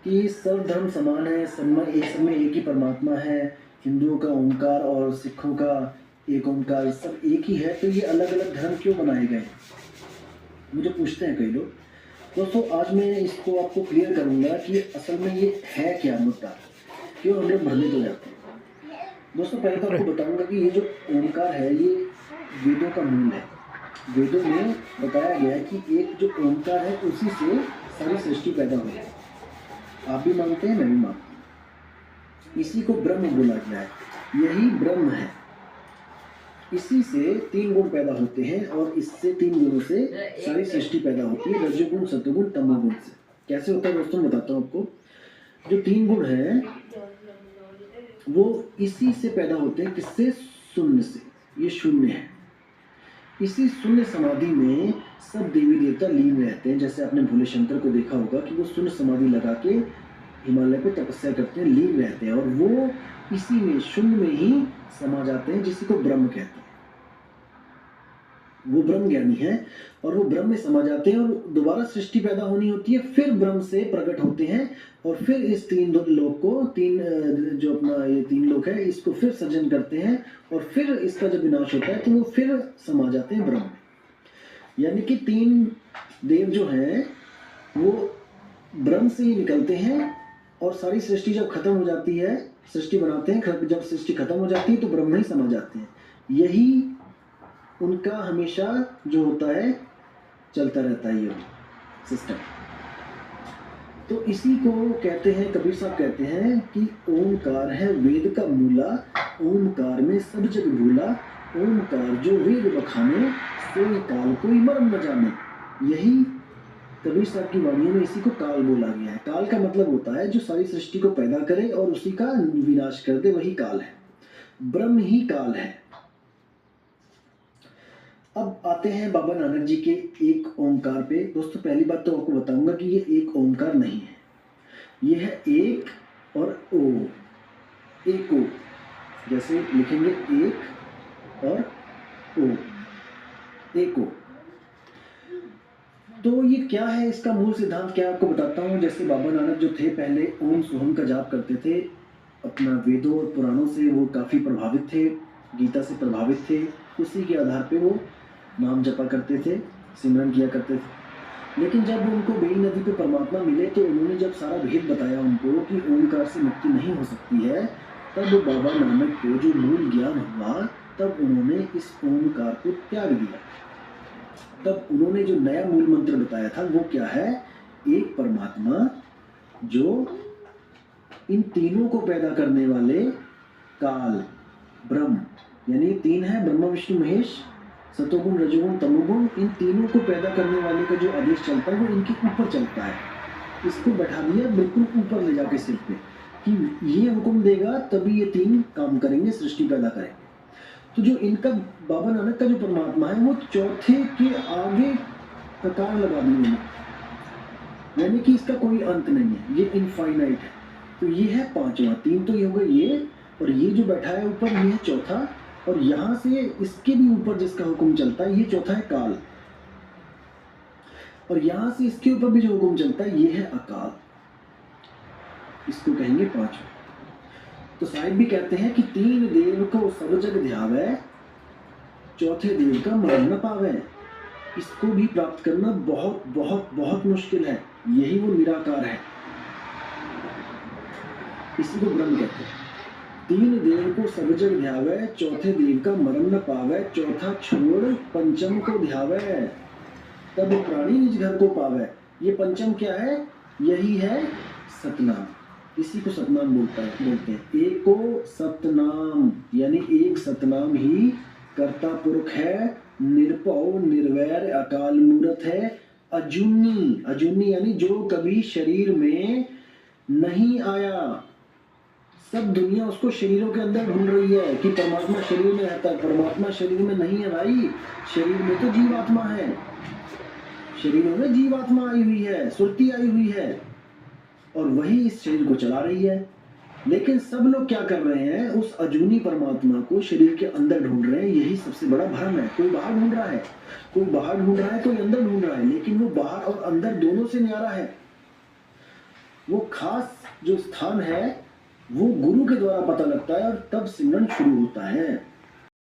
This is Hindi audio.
कि सब धर्म समान है, सब में एक ही परमात्मा है। हिंदुओं का ओंकार और सिखों का एक ओंकार, सब एक ही है, तो ये अलग अलग धर्म क्यों बनाए गए, मुझे पूछते हैं कई लोग। दोस्तों आज मैं इसको आपको क्लियर करूंगा कि असल में ये है क्या मुद्दा, क्यों हम लोग भ्रमित हो जाते हैं। दोस्तों पहले तो आपको बताऊंगा कि ये जो ओंकार है ये वेदों का मूल है। वेदों में बताया गया है कि एक जो ओंकार है उसी से सारी सृष्टि पैदा हुई है। आप भी मानते हैं, मैं भी मानता हूँ। इसी को ब्रह्म बोला गया है, यही ब्रह्म है। इसी से 3 गुण पैदा होते हैं और इससे 3 गुणों से सारी सृष्टि पैदा होती है, रजोगुण सतोगुण तमोगुण से। कैसे होता है दोस्तों, बताता हूँ आपको। जो 3 गुण है वो इसी से पैदा होते हैं, किससे? शून्य से। ये शून्य है। इसी शून्य समाधि में सब देवी देवता लीन रहते हैं। जैसे आपने भोले शंकर को देखा होगा कि वो शून्य समाधि लगा के हिमालय पे तपस्या करते हैं, लीन रहते हैं, और वो इसी में शून्य में ही समा जाते हैं, जिसी को ब्रह्म कहते हैं। वो ब्रह्म ज्ञानी है और वो ब्रह्म में समा जाते हैं, और दोबारा सृष्टि पैदा होनी होती है, फिर ब्रह्म से प्रकट होते हैं, और फिर इस 3 लोक को जो अपना ये 3 लोक है इसको फिर सृजन करते हैं, और फिर इसका जब विनाश होता है तो वो फिर समा जाते हैं ब्रह्म में। यानी कि 3 देव जो हैं वो ब्रह्म से ही निकलते हैं, और सारी सृष्टि जब खत्म हो जाती है, सृष्टि बनाते हैं, जब सृष्टि खत्म हो जाती है तो ब्रह्म में ही समा जाते हैं। यही उनका हमेशा जो होता है चलता रहता है, ये सिस्टम। तो इसी को कहते हैं, कबीर साहब कहते हैं कि ओंकार है वेद का मूला, ओंकार में सब जग भूला, ओंकार जो वेद बखाने, सोई काल कोई मर्म न जाने। यही कबीर साहब की वाणियों में इसी को काल बोला गया है। काल का मतलब होता है जो सारी सृष्टि को पैदा करे और उसी का विनाश कर दे, वही काल है। ब्रह्म ही काल है। अब आते हैं बाबा नानक जी के एक ओंकार पे। दोस्तों पहली बात तो आपको बताऊंगा कि ये एक ओंकार नहीं है, ये है एक और ओ, एको। जैसे लिखेंगे एक और ओ, एको। तो ये क्या है, इसका मूल सिद्धांत क्या है आपको बताता हूँ। जैसे बाबा नानक जो थे पहले ओम सोहम का जाप करते थे, अपना वेदों और पुराणों से वो काफ़ी प्रभावित थे, गीता से प्रभावित थे, उसी के आधार पे वो नाम जपा करते थे, सिमरन किया करते थे। लेकिन जब उनको बेई नदी पे परमात्मा मिले तो उन्होंने जब सारा भेद बताया उनको कि ओंकार से मुक्ति नहीं हो सकती है, तब बाबा नानक को जो मूल ज्ञान हुआ, तब उन्होंने इस ओंकार को त्याग दिया। तब उन्होंने जो नया मूल मंत्र बताया था वो क्या है? एक परमात्मा जो इन तीनों को पैदा करने वाले काल ब्रह्म, यानी 3 है, ब्रह्मा विष्णु महेश, सतोगुण रजोगुण तमोगुण, इन तीनों को पैदा करने वाले का जो आदेश चलता है वो इनके ऊपर चलता है। इसको बैठा दिया बिल्कुल ऊपर ले जाके सिर पे कि ये हुक्म देगा तभी ये 3 काम करेंगे, सृष्टि पैदा करेंगे। तो जो इनका बाबा नानक का जो परमात्मा है वो चौथे के आगे कतार लगा दी उन्होंने, यानी कि इसका कोई अंत नहीं है, ये इनफाइनाइट है। तो ये है 5वां, 3 तो ये हो गए ये, और ये जो बैठा है ऊपर ये है चौथा, और यहां से इसके भी ऊपर जिसका हुक्म चलता है ये चौथा है काल, और यहां से इसके ऊपर भी जो हुक्म चलता है ये है अकाल, इसको कहेंगे 5वां। तो साहिब भी कहते हैं कि 3 देव को सब जग ध्यावे, चौथे देव का मरण न पावे। इसको भी प्राप्त करना बहुत बहुत बहुत मुश्किल है, यही वो निराकार है, इसी को ब्रह्म कहते हैं। 3 देव को सब जग ध्यावे, चौथे देव का मरण न पावे, चौथा छोड़ पंचम को ध्यावे, तब प्राणी निज घर को पावे। ये पंचम क्या है? यही है सतनाम, इसी को सतनाम बोलते हैं। एको सतनाम, यानी एक सतनाम ही कर्ता पुरुष है, निरपौ निर्वैर अकाल मूरत है, अजूनी, अजूनी यानी जो कभी शरीर में नहीं आया। सब दुनिया उसको शरीरों के अंदर ढूंढ रही है कि परमात्मा शरीर में रहता है, परमात्मा शरीर में नहीं है भाई, शरीर में तो जीवात्मा है, शरीरों में जीवात्मा आई हुई है, सुरती आई हुई है, और वही इस शरीर को चला रही है। लेकिन सब लोग क्या कर रहे हैं? उस अजूनी परमात्मा को शरीर के अंदर ढूंढ रहे हैं, यही सबसे बड़ा भ्रम है। कोई बाहर ढूंढ रहा है, कोई बाहर ढूंढ रहा है, कोई अंदर ढूंढ रहा है, लेकिन वो बाहर और अंदर दोनों से न्यारा है। वो खास जो स्थान है, वो गुरु के द्वारा पता लगता है और तब सिमरन शुरू होता है।